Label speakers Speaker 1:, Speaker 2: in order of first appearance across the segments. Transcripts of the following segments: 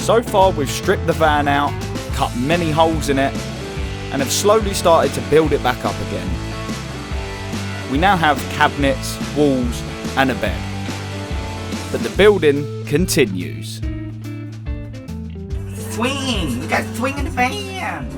Speaker 1: So far we've stripped the van out, cut many holes in it, and have slowly started to build it back up again. We now have cabinets, walls and a bed. But the building continues.
Speaker 2: Swing! We got swing in the van!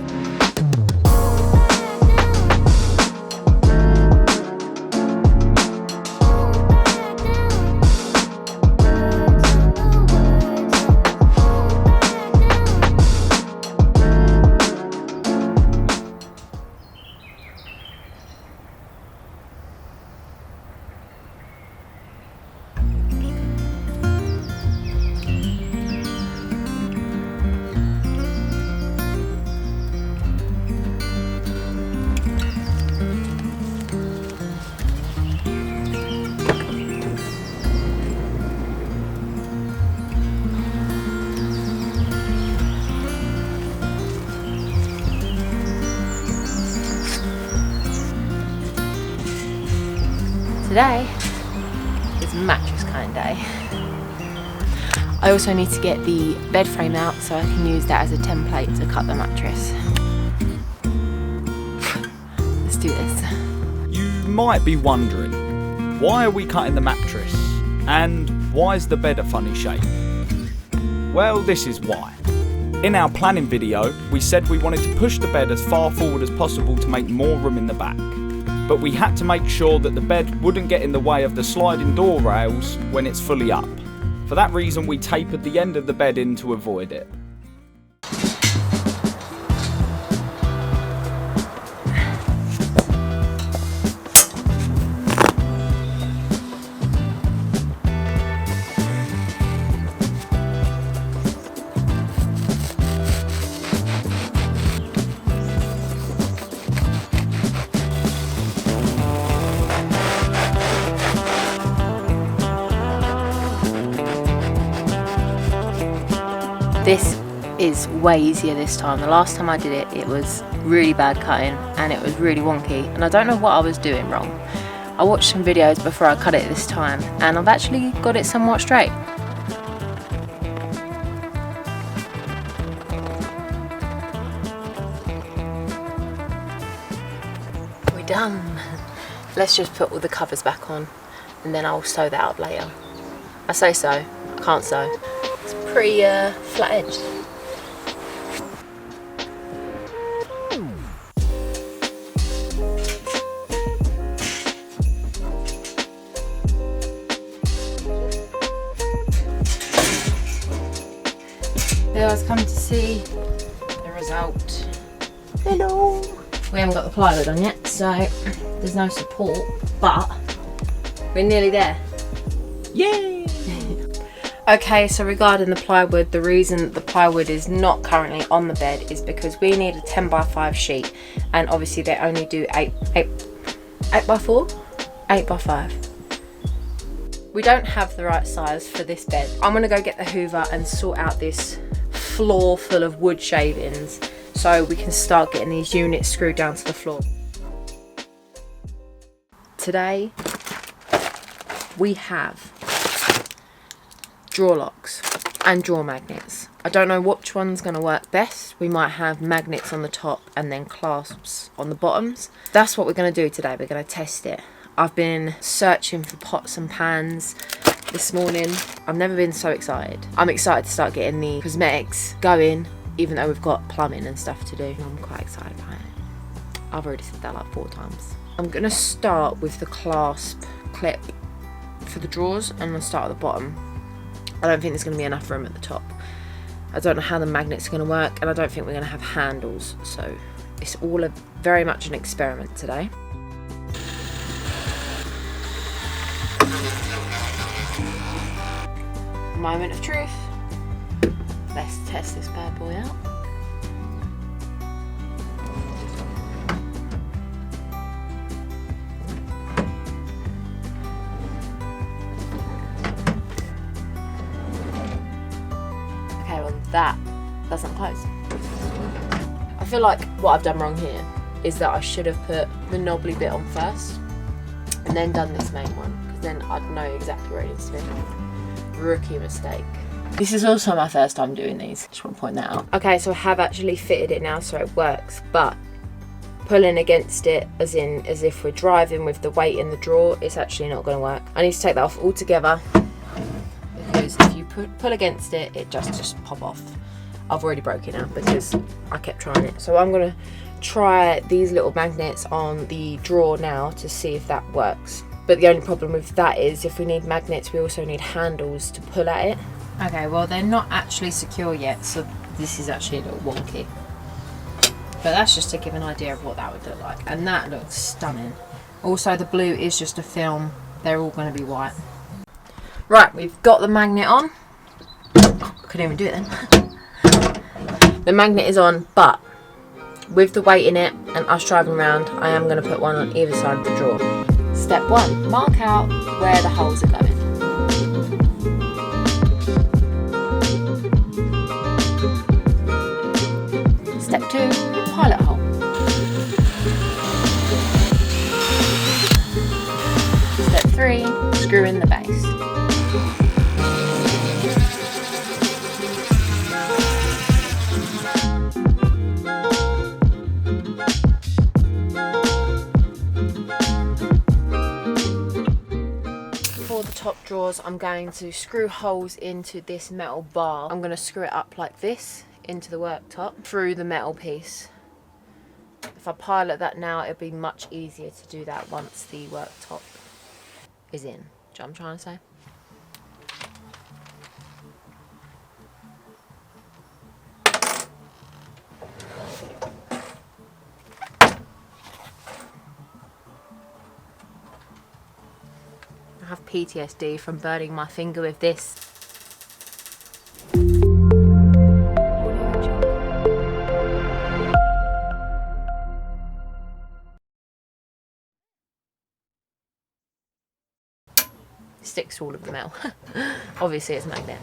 Speaker 3: Today is mattress kind of day. I also need to get the bed frame out so I can use that as a template to cut the mattress. Let's do this.
Speaker 1: You might be wondering, why are we cutting the mattress? And why is the bed a funny shape? Well, this is why. In our planning video, we said we wanted to push the bed as far forward as possible to make more room in the back. But we had to make sure that the bed wouldn't get in the way of the sliding door rails when it's fully up. For that reason, we tapered the end of the bed in to avoid it.
Speaker 3: This is way easier this time. The last time I did it, it was really bad cutting and it was really wonky and I don't know what I was doing wrong. I watched some videos before I cut it this time and I've actually got it somewhat straight. We're done. Let's just put all the covers back on and then I'll sew that up later. I say sew, I can't sew. It's pretty flat edged. I was coming to see the result. Hello. We haven't got the plywood on yet, so there's no support, but we're nearly there. Yay! Okay, so regarding the plywood, the reason the plywood is not currently on the bed is because we need a 10x5 sheet, and obviously they only do 8x4? 8x5. We don't have the right size for this bed. I'm gonna go get the Hoover and sort out this floor full of wood shavings so we can start getting these units screwed down to the floor. Today we have drawer locks and drawer magnets. I don't know which one's going to work best. We might have magnets on the top and then clasps on the bottoms. That's what we're going to do today. We're going to test it. I've been searching for pots and pans this morning. I've never been so excited. I'm excited to start getting the cosmetics going, even though we've got plumbing and stuff to do. I'm quite excited about it. I've already said that like 4 times. I'm going to start with the clasp clip for the drawers and I'm going to start at the bottom. I don't think there's going to be enough room at the top. I don't know how the magnets are going to work and I don't think we're going to have handles, so it's all very much an experiment today. Moment of truth. Let's test this bad boy out. Okay, well that doesn't close. I feel like what I've done wrong here is that I should have put the knobbly bit on first and then done this main one, because then I'd know exactly where it needs to be. Rookie mistake. This is also my first time doing these. Just want to point that out. Okay, so I have actually fitted it now so it works, but pulling against it as if we're driving with the weight in the drawer, it's actually not going to work. I need to take that off altogether because if you pull against it, it just pop off. I've already broke it now because I kept trying it. So I'm going to try these little magnets on the drawer now to see if that works. But the only problem with that is if we need magnets, we also need handles to pull at it. Okay, well they're not actually secure yet, so this is actually a little wonky. But that's just to give an idea of what that would look like. And that looks stunning. Also, the blue is just a film. They're all going to be white. Right, we've got the magnet on. Oh, I couldn't even do it then. The magnet is on, but with the weight in it and us driving around, I am going to put one on either side of the drawer. Step 1, mark out where the holes are going. Step 2, pilot hole. Step 3, screw in the base. For the top drawers, I'm going to screw holes into this metal bar. I'm going to screw it up like this into the worktop through the metal piece. If I pilot that now, it'll be much easier to do that once the worktop is in. Do you know what I'm trying to say? I have PTSD from burning my finger with this. Sticks to all of the metal. Obviously it's a magnet.